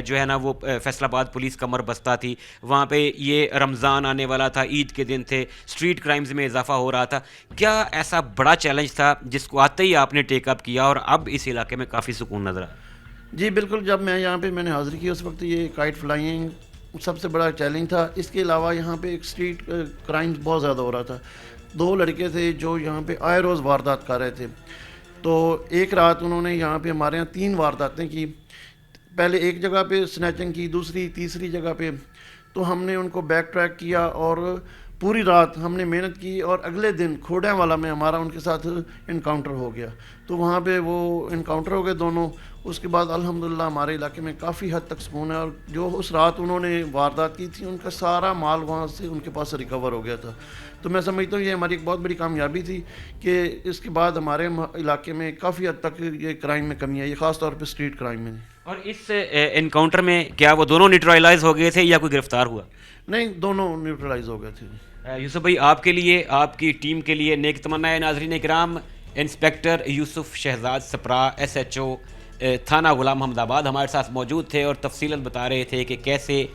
جو ہے نا وہ فیصل آباد پولیس کمر بستہ تھی, وہاں پہ یہ رمضان آنے والا تھا, عید کے دن تھے, اسٹریٹ کرائمز میں اضافہ ہو رہا تھا. کیا ایسا بڑا چیلنج تھا جس کو آتے ہی آپ نے ٹیک اپ کیا اور اب اس علاقے میں کافی سکون نظر آیا؟ جی بالکل, جب میں نے حاضری کی اس وقت یہ کائٹ فلائنگ سب سے بڑا چیلنج تھا. اس کے علاوہ یہاں پہ ایک اسٹریٹ کرائمز بہت زیادہ ہو رہا تھا. 2 لڑکے تھے جو یہاں پہ آئے روز واردات کر رہے تھے. تو ایک رات انہوں نے یہاں پہ ہمارے یہاں 3 وارداتیں کی. پہلے ایک جگہ پہ سنیچنگ کی, تیسری جگہ پہ. تو ہم نے ان کو بیک ٹریک کیا اور پوری رات ہم نے محنت کی, اور اگلے دن کھوڑیں والا میں ہمارا ان کے ساتھ انکاؤنٹر ہو گیا. تو وہاں پہ وہ انکاؤنٹر ہو گئے دونوں. اس کے بعد الحمدللہ ہمارے علاقے میں کافی حد تک سکون ہے, اور جو اس رات انہوں نے واردات کی تھی ان کا سارا مال وہاں سے ان کے پاس ریکور ہو گیا تھا. تو میں سمجھتا ہوں یہ ہماری ایک بہت بڑی کامیابی تھی کہ اس کے بعد ہمارے علاقے میں کافی حد تک یہ کرائم میں کمی آئی, خاص طور پہ اسٹریٹ کرائم میں. اور اس انکاؤنٹر میں کیا وہ دونوں نیوٹرلائز ہو گئے تھے یا کوئی گرفتار ہوا؟ نہیں, دونوں نیوٹرلائز ہو گئے تھے. یوسف بھائی, آپ کے لیے, آپ کی ٹیم کے لیے نیک تمنائیں. ناظرین کرام, انسپیکٹر یوسف شہزاد سپرا SHO تھانہ غلام محمد آباد ہمارے ساتھ موجود تھے اور تفصیلاً بتا رہے تھے کہ کیسے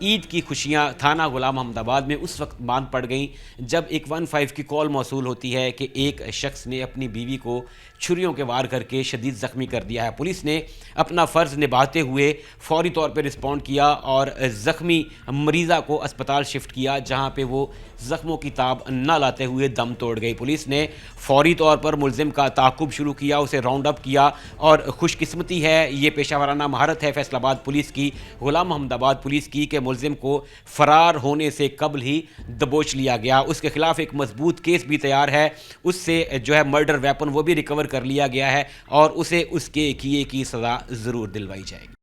عید کی خوشیاں تھانہ غلام محمد آباد میں اس وقت باندھ پڑ گئیں جب ایک 15 کی کال موصول ہوتی ہے کہ ایک شخص نے اپنی بیوی کو چھریوں کے وار کر کے شدید زخمی کر دیا ہے۔ پولیس نے اپنا فرض نبھاتے ہوئے فوری طور پہ رسپونڈ کیا اور زخمی مریضہ کو اسپتال شفٹ کیا، جہاں پہ وہ زخموں کی تاب نہ لاتے ہوئے دم توڑ گئی۔ پولیس نے فوری طور پر ملزم کا تعاقب شروع کیا، اسے راؤنڈ اپ کیا، اور خوش قسمتی ہے، یہ پیشہ ورانہ مہارت ہے فیصل آباد پولیس کی، غلام محمد آباد پولیس کی، کہ ملزم کو فرار ہونے سے قبل ہی دبوچ لیا گیا۔ اس کے خلاف ایک مضبوط کیس بھی تیار ہے، اس سے جو ہے مرڈر ویپن وہ بھی ریکور کر لیا گیا ہے، اور اسے اس کے کیے کی سزا ضرور دلوائی جائے گی۔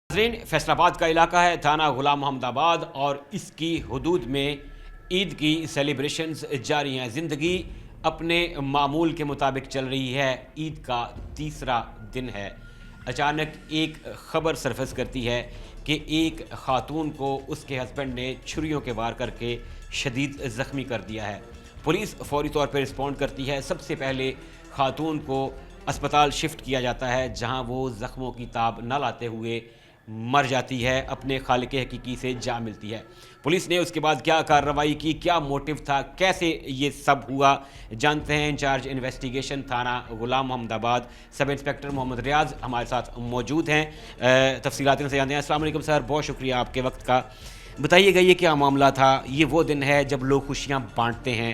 ناظرین، فیصل آباد کا علاقہ ہے تھانہ غلام محمد آباد، اور اس کی حدود میں عید کی سیلیبریشنز جاری ہیں۔ زندگی اپنے معمول کے مطابق چل رہی ہے، عید کا تیسرا دن ہے۔ اچانک ایک خبر سرفس کرتی ہے کہ ایک خاتون کو اس کے ہسبینڈ نے چھریوں کے وار کر کے شدید زخمی کر دیا ہے۔ پولیس فوری طور پہ رسپونڈ کرتی ہے۔ سب سے پہلے خاتون کو اسپتال شفٹ کیا جاتا ہے، جہاں وہ زخموں کی تاب نہ لاتے ہوئے مر جاتی ہے، اپنے خالق حقیقی سے جا ملتی ہے۔ پولیس نے اس کے بعد کیا کارروائی کی، کیا موٹو تھا، کیسے یہ سب ہوا، جانتے ہیں۔ انچارج انویسٹیگیشن تھانہ غلام محمد آباد سب انسپیکٹر محمد ریاض ہمارے ساتھ موجود ہیں، تفصیلات ان سے جانتے ہیں۔ السلام علیکم سر، بہت شکریہ آپ کے وقت کا۔ بتائیے گا یہ کیا معاملہ تھا؟ یہ وہ دن ہے جب لوگ خوشیاں بانٹتے ہیں،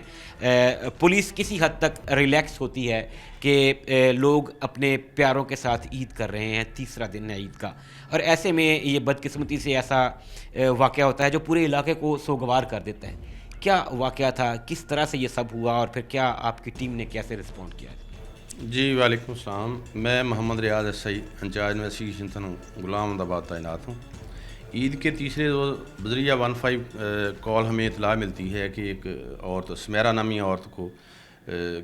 پولیس کسی حد تک ریلیکس ہوتی ہے کہ لوگ اپنے پیاروں کے ساتھ عید کر رہے ہیں، تیسرا دن ہے عید کا، اور ایسے میں یہ بدقسمتی سے ایسا واقعہ ہوتا ہے جو پورے علاقے کو سوگوار کر دیتا ہے۔ کیا واقعہ تھا، کس طرح سے یہ سب ہوا، اور پھر کیا آپ کی ٹیم نے کیسے رسپونڈ کیا؟ جی وعلیکم السلام، میں محمد ریاض SI انچارج انویسٹیگیشن تھانہ غلام محمد آباد تعینات ہوں۔ عید کے تیسرے روز بذریعہ 15 کال ہمیں اطلاع ملتی ہے کہ ایک عورت سمیرہ نامی عورت کو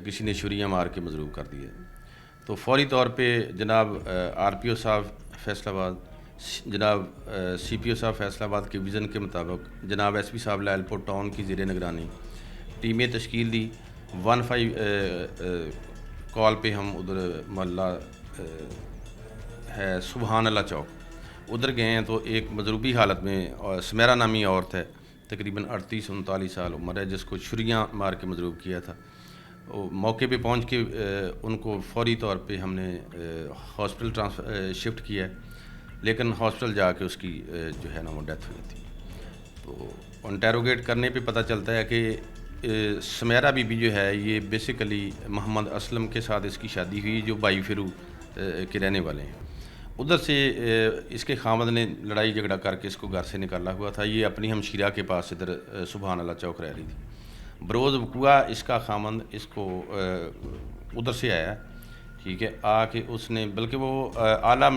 کسی نے چھریاں مار کے مضروب کر دیا۔ تو فوری طور پہ جناب RPO صاحب فیصل آباد، جناب CPO صاحب فیصل آباد کے ویژن کے مطابق جناب SP صاحب لائل پور ٹاؤن کی زیر نگرانی ٹیمیں تشکیل دی۔ 15 کال پہ ہم ادھر محلہ ہے سبحان اللہ چوک، ادھر گئے ہیں تو ایک مضروبی حالت میں سمیرہ نامی عورت ہے، تقریباً 38-39 سال عمر ہے، جس کو چھریاں مار کے مضروب کیا تھا۔ موقع پہ پہنچ کے ان کو فوری طور پہ ہم نے ہاسپٹل شفٹ کیا ہے، لیکن ہاسپٹل جا کے اس کی جو ہے نا وہ ڈیتھ ہوئی تھی۔ تو انٹیروگیٹ کرنے پہ پتہ چلتا ہے کہ سمیرہ بی بی جو ہے یہ بیسیکلی محمد اسلم کے ساتھ اس کی شادی ہوئی، جو بائی فرو کے رہنے والے ہیں۔ ادھر سے اس کے خامد نے لڑائی جھگڑا کر کے اس کو گھر سے نکالا ہوا تھا، یہ اپنی ہمشیرہ کے پاس ادھر سبحان اللہ چوک رہ رہی تھی۔ بروز وقوع اس کا خامد اس کو ادھر سے آیا، ٹھیک ہے، آ کے اس نے بلکہ وہ اعلیٰ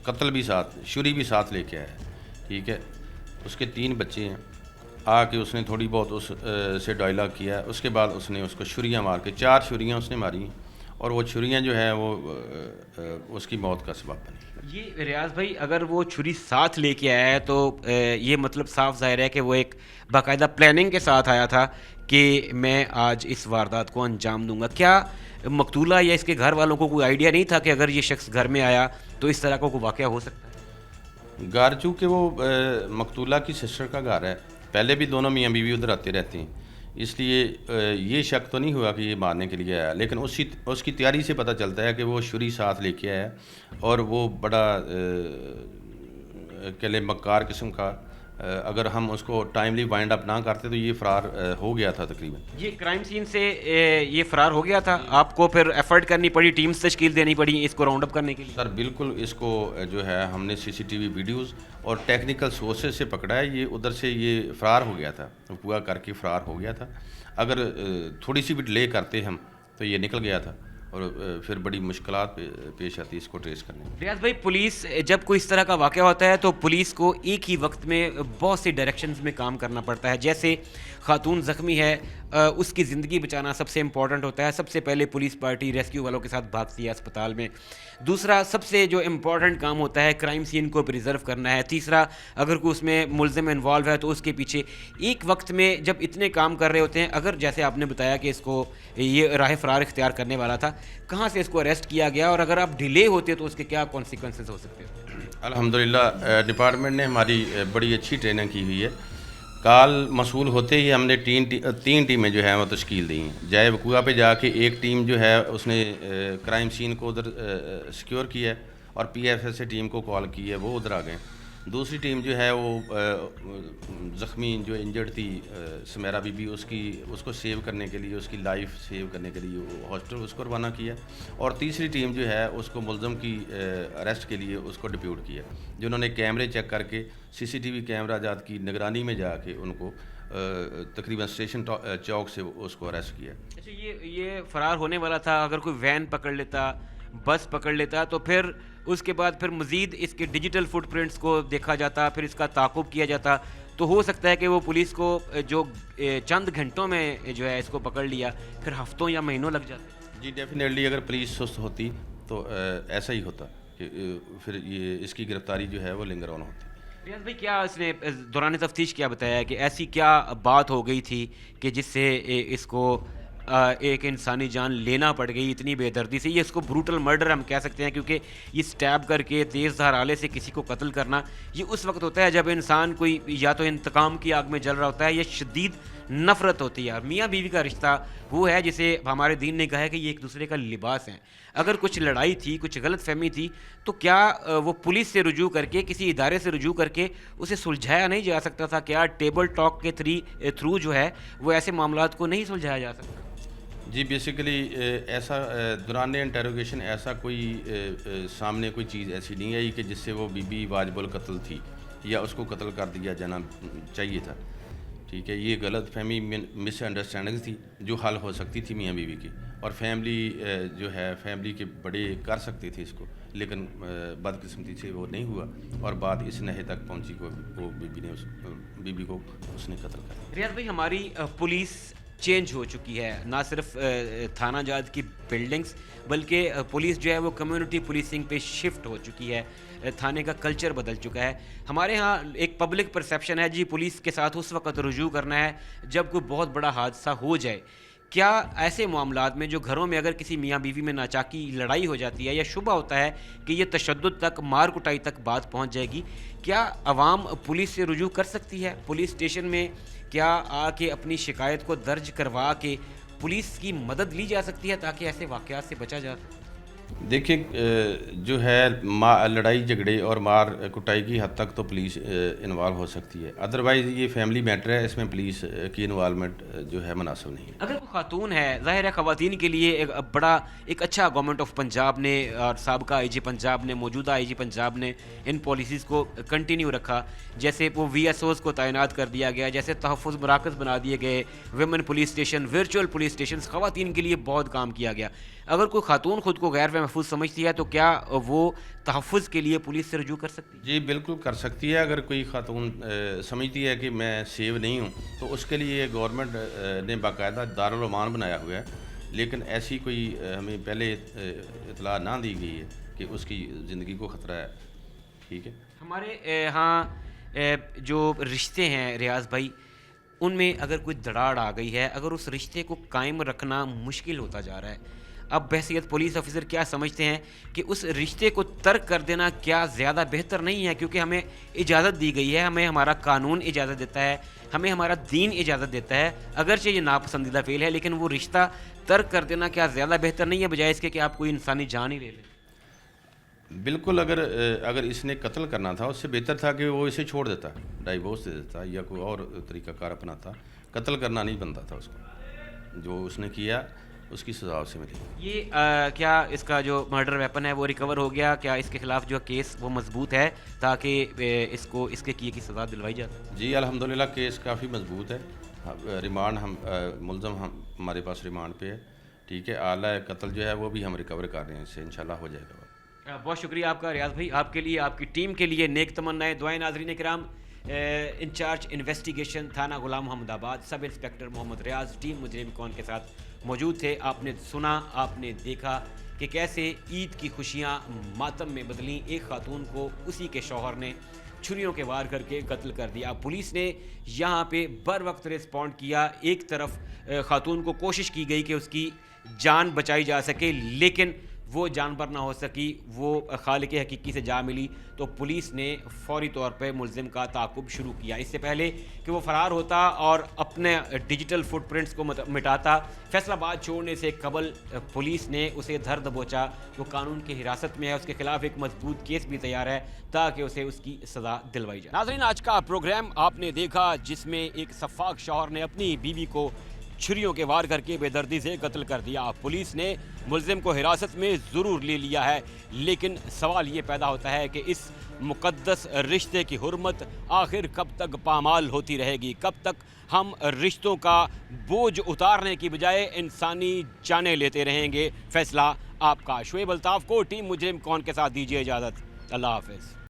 قتل بھی ساتھ، چھری بھی ساتھ لے کے آیا، ٹھیک ہے۔ اس کے 3 بچے ہیں، آ کے اس نے تھوڑی بہت اس سے ڈائلاگ کیا، اس کے بعد اس نے اس کو چھریاں مار کے 4 چھریاں اس نے ماری، اور وہ چھریاں جو ہیں وہ اس کی موت کا سبب بنی۔ یہ ریاض بھائی، اگر وہ چھری ساتھ لے کے آیا ہے تو یہ مطلب صاف ظاہر ہے کہ وہ ایک باقاعدہ پلاننگ کے ساتھ آیا تھا کہ میں آج اس واردات کو انجام دوں گا۔ کیا مقتولہ یا اس کے گھر والوں کو کوئی آئیڈیا نہیں تھا کہ اگر یہ شخص گھر میں آیا تو اس طرح کا کوئی واقعہ ہو سکتا ہے؟ گھر چونکہ وہ مقتولہ کی سسٹر کا گھر ہے، پہلے بھی دونوں میاں بیوی ادھر آتے رہتے ہیں، اس لیے یہ شک تو نہیں ہوا کہ یہ مارنے کے لیے آیا، لیکن اس کی تیاری سے پتہ چلتا ہے کہ وہ چھری ساتھ لے کے آیا، اور وہ بڑا قلعے مکار قسم کا، اگر ہم اس کو ٹائملی وائنڈ اپ نہ کرتے تو یہ فرار ہو گیا تھا تقریباً۔ یہ کرائم سین سے یہ فرار ہو گیا تھا، آپ کو پھر ایفرٹ کرنی پڑی، ٹیمز تشکیل دینی پڑی اس کو راؤنڈ اپ کرنے کے لیے؟ سر بالکل، اس کو جو ہے ہم نے CCTV ویڈیوز اور ٹیکنیکل سورسز سے پکڑا ہے، یہ ادھر سے یہ فرار ہو گیا تھا، وقوع کر کے فرار ہو گیا تھا۔ اگر تھوڑی سی بھی ڈیلے کرتے ہم تو یہ نکل گیا تھا، اور پھر بڑی مشکلات پیش آتی ہے اس کو ٹریس کرنے میں۔ ریاض بھائی، پولیس جب کوئی اس طرح کا واقعہ ہوتا ہے تو پولیس کو ایک ہی وقت میں بہت سی ڈائریکشنز میں کام کرنا پڑتا ہے. جیسے خاتون زخمی ہے، اس کی زندگی بچانا سب سے امپورٹنٹ ہوتا ہے. سب سے پہلے پولیس پارٹی ریسکیو والوں کے ساتھ بھاگتی ہے اسپتال میں. دوسرا سب سے جو امپورٹنٹ کام ہوتا ہے کرائم سین کو پریزرو کرنا ہے. تیسرا اگر کوئی اس میں ملزم انوالو ہے تو اس کے پیچھے ایک وقت میں جب اتنے کام کر رہے ہوتے ہیں، اگر جیسے آپ نے بتایا کہ اس کو یہ راہ فرار اختیار کرنے والا تھا، کہاں سے اس کو اریسٹ کیا گیا اور اگر آپ ڈیلے ہوتے تو اس کے کیا کانسیکوینسز ہو سکتے ہیں؟ الحمدللہ ڈپارٹمنٹ نے ہماری بڑی اچھی ٹریننگ کی ہوئی ہے. کال موصول ہوتے ہی ہم نے تین ٹیمیں جو ہیں وہ تشکیل دی ہیں. جائے وقوع پہ جا کے ایک ٹیم جو ہے اس نے کرائم سین کو ادھر سیکیور کیا ہے اور پی ایف ایس سے ٹیم کو کال کی ہے، وہ ادھر آ گئے. دوسری ٹیم جو ہے وہ زخمی جو انجرڈ تھی سمیرہ بی بی، اس کو سیو کرنے کے لیے، اس کی لائف سیو کرنے کے لیے ہاسپٹل اس کو روانہ کیا. اور تیسری ٹیم جو ہے اس کو ملزم کی اریسٹ کے لیے اس کو ڈپیوٹ کیا، جنہوں نے کیمرے چیک کر کے سی سی ٹی وی کیمرہ جات کی نگرانی میں جا کے ان کو تقریباً اسٹیشن چوک سے اس کو اریسٹ کیا. اچھا، یہ فرار ہونے والا تھا. اگر کوئی وین پکڑ لیتا، بس پکڑ لیتا، تو پھر اس کے بعد پھر مزید اس کے ڈیجیٹل فٹ پرنٹس کو دیکھا جاتا، پھر اس کا تعاقب کیا جاتا، تو ہو سکتا ہے کہ وہ پولیس کو جو چند گھنٹوں میں جو ہے اس کو پکڑ لیا، پھر ہفتوں یا مہینوں لگ جاتے. جی ڈیفینیٹلی اگر پولیس سست ہوتی تو ایسا ہی ہوتا کہ پھر یہ اس کی گرفتاری جو ہے وہ لنگر آن ہوتی. ریاض بھائی، کیا اس نے دوران تفتیش کیا بتایا کہ ایسی کیا بات ہو گئی تھی کہ جس سے اس کو ایک انسانی جان لینا پڑ گئی اتنی بے دردی سے؟ یہ اس کو بروٹل مرڈر ہم کہہ سکتے ہیں، کیونکہ یہ سٹیب کر کے تیز دھار آلے سے کسی کو قتل کرنا یہ اس وقت ہوتا ہے جب انسان کوئی یا تو انتقام کی آگ میں جل رہا ہوتا ہے یا شدید نفرت ہوتی ہے. میاں بیوی کا رشتہ وہ ہے جسے ہمارے دین نے کہا ہے کہ یہ ایک دوسرے کا لباس ہیں. اگر کچھ لڑائی تھی، کچھ غلط فہمی تھی، تو کیا وہ پولیس سے رجوع کر کے، کسی ادارے سے رجوع کر کے اسے سلجھایا نہیں جا سکتا تھا؟ کیا ٹیبل ٹاک کے تھرو جو ہے وہ ایسے معاملات کو نہیں سلجھایا جا سکتا؟ جی بیسیکلی ایسا دوران انٹیروگیشن ایسا کوئی سامنے کوئی چیز ایسی نہیں آئی کہ جس سے وہ بی بی واجب القتل تھی یا اس کو قتل کر دیا جانا چاہیے تھا. ٹھیک ہے، یہ غلط فہمی مس انڈرسٹینڈنگ تھی جو حل ہو سکتی تھی میاں بیوی کی، اور فیملی جو ہے فیملی کے بڑے کر سکتے تھے اس کو، لیکن بدقسمتی سے وہ نہیں ہوا اور بات اس نہے تک پہنچی کو وہ بی بی کو اس نے قتل کر. ریاض بھائی، ہماری پولیس چینج ہو چکی ہے، نہ صرف تھانہ جات کی بلڈنگز بلکہ پولیس جو ہے وہ کمیونٹی پولیسنگ پہ شفٹ ہو چکی ہے. تھانے کا کلچر بدل چکا ہے. ہمارے ہاں ایک پبلک پرسیپشن ہے جی پولیس کے ساتھ اس وقت رجوع کرنا ہے جب کوئی بہت بڑا حادثہ ہو جائے. کیا ایسے معاملات میں جو گھروں میں اگر کسی میاں بیوی میں ناچاکی لڑائی ہو جاتی ہے یا شبہ ہوتا ہے کہ یہ تشدد تک، مار کٹائی تک بات پہنچ جائے گی، کیا عوام پولیس سے رجوع کر سکتی ہے؟ پولیس اسٹیشن میں کیا آ کے اپنی شکایت کو درج کروا کے پولیس کی مدد لی جا سکتی ہے تاکہ ایسے واقعات سے بچا جا سکے؟ دیکھیں جو ہے لڑائی جھگڑے اور مار کٹائی کی حد تک تو پولیس انوالو ہو سکتی ہے، ادروائز یہ فیملی میٹر ہے، اس میں پولیس کی انوالومنٹ جو ہے مناسب نہیں ہے. اگر کوئی خاتون ہے، ظاہر ہے خواتین کے لیے ایک اچھا گورنمنٹ آف پنجاب نے اور سابقہ آئی جی پنجاب نے، موجودہ آئی جی پنجاب نے ان پالیسیز کو کنٹینیو رکھا. جیسے وہ وی ایس اوز کو تعینات کر دیا گیا، جیسے تحفظ مراکز بنا دیے گئے، women police station, virtual police stations, خواتین کے لیے بہت کام کیا گیا. اگر کوئی خاتون خود کو غیر محفوظ سمجھتی ہے تو کیا وہ تحفظ کے لیے پولیس سے رجوع کر سکتی ہے؟ جی بالکل کر سکتی ہے. اگر کوئی خاتون سمجھتی ہے کہ میں سیو نہیں ہوں تو اس کے لیے گورنمنٹ نے باقاعدہ دارالعمان بنایا ہوا ہے، لیکن ایسی کوئی ہمیں پہلے اطلاع نہ دی گئی ہے کہ اس کی زندگی کو خطرہ ہے. ٹھیک ہے، ہمارے ہاں جو رشتے ہیں ریاض بھائی، ان میں اگر کوئی دراڑ آ گئی ہے، اگر اس رشتے کو قائم رکھنا مشکل ہوتا جا رہا ہے، اب بحیثیت پولیس آفیسر کیا سمجھتے ہیں کہ اس رشتے کو ترک کر دینا کیا زیادہ بہتر نہیں ہے؟ کیونکہ ہمیں اجازت دی گئی ہے، ہمیں ہمارا قانون اجازت دیتا ہے، ہمیں ہمارا دین اجازت دیتا ہے، اگرچہ یہ ناپسندیدہ فعل ہے لیکن وہ رشتہ ترک کر دینا کیا زیادہ بہتر نہیں ہے بجائے اس کے کہ آپ کوئی انسانی جان ہی لے لیں؟ بالکل. اگر اس نے قتل کرنا تھا اس سے بہتر تھا کہ وہ اسے چھوڑ دیتا، ڈائیورس دے دیتا یا کوئی اور طریقہ کار اپناتا. قتل کرنا نہیں بنتا تھا اس کو، جو اس نے کیا اس کی سزا اسے ملی. یہ کیا اس کا جو مرڈر ویپن ہے وہ ریکور ہو گیا؟ کیا اس کے خلاف جو کیس وہ مضبوط ہے تاکہ اس کو اس کے کیے کی سزا دلوائی جائے؟ جی الحمدللہ کیس کافی مضبوط ہے. ریمانڈ ملزم ہمارے پاس ریمانڈ پہ ہے ٹھیک ہے، آلہ قتل جو ہے وہ بھی ہم ریکور کر رہے ہیں، اس سے انشاءاللہ ہو جائے گا۔ بہت شکریہ آپ کا ریاض بھائی، آپ کے لیے، آپ کی ٹیم کے لیے نیک تمنائیں، دعائیں۔ ناظرین کرام، انچارج انویسٹیگیشن تھانہ غلام محمد آباد سب انسپکٹر محمد ریاض ٹیم مجرم کون کے ساتھ موجود تھے۔ آپ نے سنا، آپ نے دیکھا کہ کیسے عید کی خوشیاں ماتم میں بدلیں۔ ایک خاتون کو اسی کے شوہر نے چھریوں کے وار کر کے قتل کر دیا۔ پولیس نے یہاں پہ بر وقت رسپونڈ کیا۔ ایک طرف خاتون کو کوشش کی گئی کہ اس کی جان بچائی جا سکے، لیکن وہ جانبر نہ ہو سکی، وہ خالق حقیقی سے جا ملی، تو پولیس نے فوری طور پہ ملزم کا تعاقب شروع کیا۔ اس سے پہلے کہ وہ فرار ہوتا اور اپنے ڈیجیٹل فٹ پرنٹس کو مٹاتا، فیصل آباد چھوڑنے سے قبل پولیس نے اسے دھر دبوچا۔ وہ قانون کی حراست میں ہے، اس کے خلاف ایک مضبوط کیس بھی تیار ہے تاکہ اسے اس کی سزا دلوائی جائے۔ ناظرین، آج کا پروگرام آپ نے دیکھا جس میں ایک سفاک شوہر نے اپنی بیوی کو چھریوں کے وار کر کے بے دردی سے قتل کر دیا۔ پولیس نے ملزم کو حراست میں ضرور لے لیا ہے، لیکن سوال یہ پیدا ہوتا ہے کہ اس مقدس رشتے کی حرمت آخر کب تک پامال ہوتی رہے گی؟ کب تک ہم رشتوں کا بوجھ اتارنے کی بجائے انسانی جانیں لیتے رہیں گے؟ فیصلہ آپ کا۔ شعیب الطاف کو ٹیم مجرم کون کے ساتھ دیجیے اجازت۔ اللہ حافظ۔